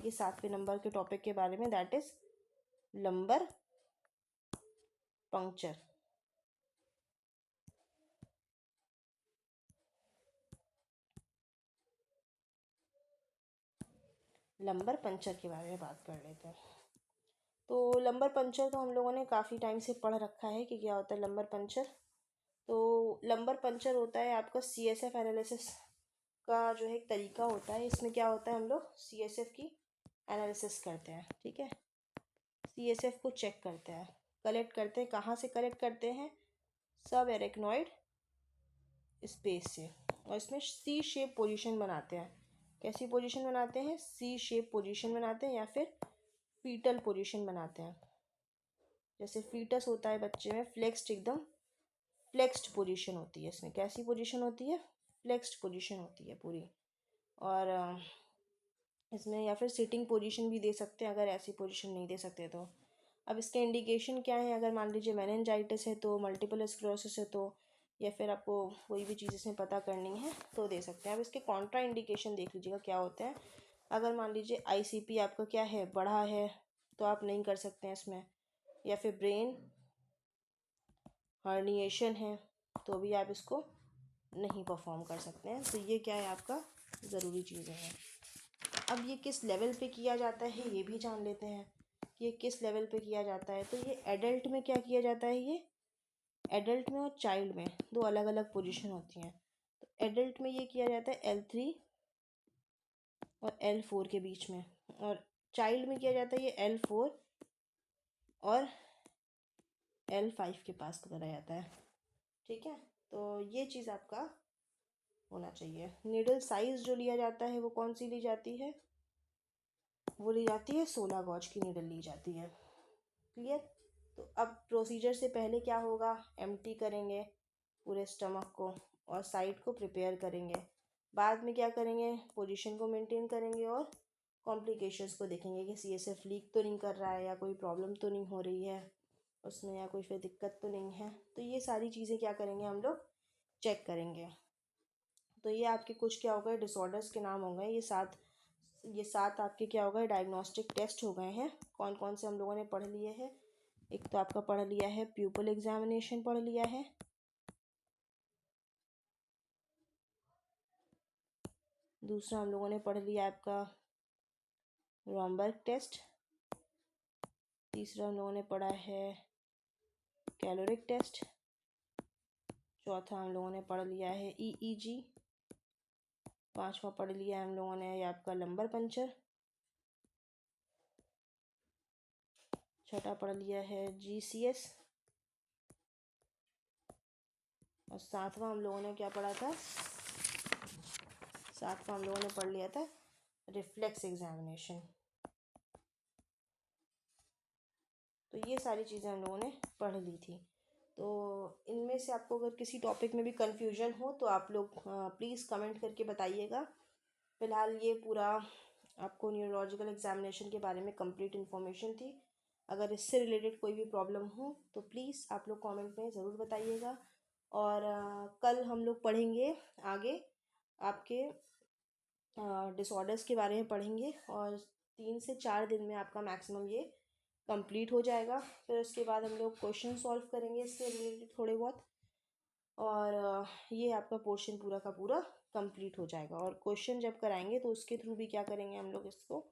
जानेंगे 7वें नंबर के टॉपिक के बारे में, that is lumbar puncture. Lumbar puncture के बारे में बात कर लेते हैं। तो लंबर पंक्चर तो हम लोगों ने काफ़ी टाइम से पढ़ रखा है कि क्या होता है लंबर पंक्चर। तो लंबर पंक्चर होता है आपका CSF एनालिसिस का जो है एक तरीका होता है। इसमें क्या होता है, हम लोग CSF की एनालिसिस करते हैं, ठीक है। CSF को चेक करते हैं, कलेक्ट करते हैं। कहाँ से कलेक्ट करते हैं? सब एरेक्नॉइड स्पेस से। और इसमें सी शेप पोजीशन बनाते हैं। कैसी पोजीशन बनाते हैं? सी शेप पोजीशन बनाते हैं या फिर फीटल पोजीशन बनाते हैं। जैसे फीटस होता है बच्चे में, फ्लेक्स्ड, एकदम फ्लेक्स्ड पोजीशन होती है। इसमें कैसी पोजीशन होती है? फ्लेक्स्ड पोजीशन होती है पूरी। और इसमें या फिर सिटिंग पोजीशन भी दे सकते हैं अगर ऐसी पोजीशन नहीं दे सकते तो। अब इसके इंडिकेशन क्या है? अगर मान लीजिए मेनिंजाइटिस है तो, मल्टीपल स्क्लेरोसिस है तो, या फिर आपको कोई भी चीज़ इसमें पता करनी है तो दे सकते हैं। अब इसके कॉन्ट्रा इंडिकेशन देख लीजिएगा क्या होते हैं। अगर मान लीजिए ICP आपका क्या है, बढ़ा है, तो आप नहीं कर सकते हैं इसमें। या फिर ब्रेन हर्निएशन है तो भी आप इसको नहीं परफॉर्म कर सकते हैं। तो ये क्या है, आपका ज़रूरी चीज़ें हैं। अब ये किस लेवल पे किया जाता है ये भी जान लेते हैं, ये किस लेवल पे किया जाता है। तो ये एडल्ट में क्या किया जाता है, ये एडल्ट में और चाइल्ड में दो अलग अलग पोजीशन होती हैं। तो एडल्ट में ये किया जाता है L3 और L4 के बीच में, और चाइल्ड में किया जाता है ये L4 और L5 के पास करा जाता है, ठीक है। तो ये चीज़ आपका होना चाहिए। नीडल साइज जो लिया जाता है वो कौन सी ली जाती है? वो ली जाती है 16 गॉज की नीडल ली जाती है। क्लियर? तो अब प्रोसीजर से पहले क्या होगा, एम्प्टी करेंगे पूरे स्टमक को और साइड को प्रिपेयर करेंगे। बाद में क्या करेंगे, पोजीशन को मेंटेन करेंगे और कॉम्प्लिकेशंस को देखेंगे कि CSF लीक तो नहीं कर रहा है या कोई प्रॉब्लम तो नहीं हो रही है उसमें, या कोई फिर दिक्कत तो नहीं है। तो ये सारी चीज़ें क्या करेंगे, हम लोग चेक करेंगे। तो ये आपके कुछ क्या हो गए डिसऑर्डर्स के नाम हो गए। ये सात आपके क्या हो गए डायग्नोस्टिक टेस्ट हो गए हैं। कौन कौन से हम लोगों ने पढ़ लिए हैं? एक तो आपका पढ़ लिया है प्यूपल एग्जामिनेशन पढ़ लिया है, दूसरा हम लोगों ने पढ़ लिया आपका रॉम्बर्ग टेस्ट, तीसरा हम लोगों ने पढ़ा है कैलोरिक टेस्ट, चौथा हम लोगों ने पढ़ लिया है EEG, पांचवा पढ़ लिया हम लोगों ने आपका लंबर पंक्चर, छठा पढ़ लिया है GCS, और सातवां हम लोगों ने क्या पढ़ा था? सातवां हम लोगों ने पढ़ लिया था रिफ्लेक्स एग्जामिनेशन। तो ये सारी चीज़ें हम लोगों ने पढ़ ली थी। तो इनमें से आपको अगर किसी टॉपिक में भी कन्फ्यूजन हो तो आप लोग प्लीज़ कमेंट करके बताइएगा। फ़िलहाल ये पूरा आपको न्यूरोलॉजिकल एग्जामिनेशन के बारे में कंप्लीट इन्फॉर्मेशन थी। अगर इससे रिलेटेड कोई भी प्रॉब्लम हो तो प्लीज़ आप लोग कमेंट में ज़रूर बताइएगा। और कल हम लोग पढ़ेंगे आगे आपके डिसऑर्डर्स के बारे में पढ़ेंगे, और 3 से 4 दिन में आपका मैक्सिमम ये कंप्लीट हो जाएगा। फिर उसके बाद हम लोग क्वेश्चन सॉल्व करेंगे इससे रिलेटेड थोड़े बहुत, और ये आपका पोर्शन पूरा का पूरा कंप्लीट हो जाएगा। और क्वेश्चन जब कराएंगे तो उसके थ्रू भी क्या करेंगे, हम लोग इसको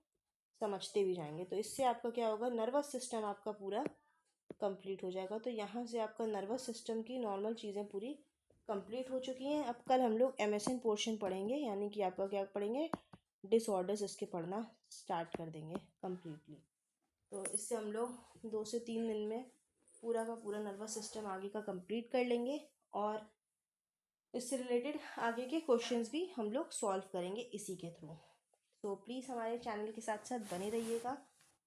समझते भी जाएंगे। तो इससे आपका क्या होगा, नर्वस सिस्टम आपका पूरा कंप्लीट हो जाएगा। तो यहाँ से आपका नर्वस सिस्टम की नॉर्मल चीज़ें पूरी कंप्लीट हो चुकी हैं। अब कल हम लोग MSN पोर्शन पढ़ेंगे, यानी कि आपका क्या पढ़ेंगे, डिसऑर्डर्स इसके पढ़ना स्टार्ट कर देंगे कम्प्लीटली। तो इससे हम लोग 2 से 3 दिन में पूरा का पूरा नर्वस सिस्टम आगे का कंप्लीट कर लेंगे, और इससे रिलेटेड आगे के क्वेश्चंस भी हम लोग सॉल्व करेंगे इसी के थ्रू। तो प्लीज़ हमारे चैनल के साथ साथ बने रहिएगा,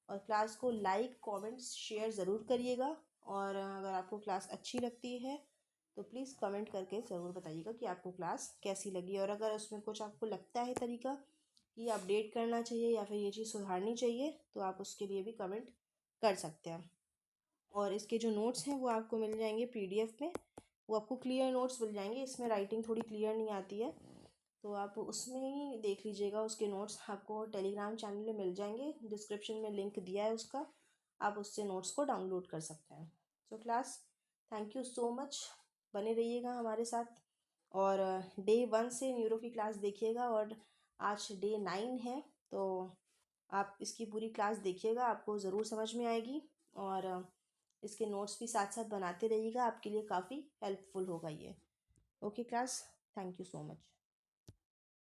और क्लास को लाइक कमेंट्स शेयर ज़रूर करिएगा। और अगर आपको क्लास अच्छी लगती है तो प्लीज़ कमेंट करके ज़रूर बताइएगा कि आपको क्लास कैसी लगी। और अगर उसमें कुछ आपको लगता है तरीका कि अपडेट करना चाहिए या फिर ये चीज़ सुधारनी चाहिए तो आप उसके लिए भी कमेंट कर सकते हैं। और इसके जो नोट्स हैं वो आपको मिल जाएंगे PDF में, वो आपको क्लियर नोट्स मिल जाएंगे। इसमें राइटिंग थोड़ी क्लियर नहीं आती है तो आप उसमें ही देख लीजिएगा। उसके नोट्स आपको टेलीग्राम चैनल में मिल जाएंगे, डिस्क्रिप्शन में लिंक दिया है उसका, आप उससे नोट्स को डाउनलोड कर सकते हैं। So class, thank you so much, बने रहिएगा हमारे साथ। और डे 1 से न्यूरो की क्लास देखिएगा, और आज डे 9 है, तो आप इसकी पूरी क्लास देखिएगा, आपको ज़रूर समझ में आएगी। और इसके नोट्स भी साथ साथ बनाते रहिएगा, आपके लिए काफ़ी हेल्पफुल होगा ये। Okay class, thank you so much.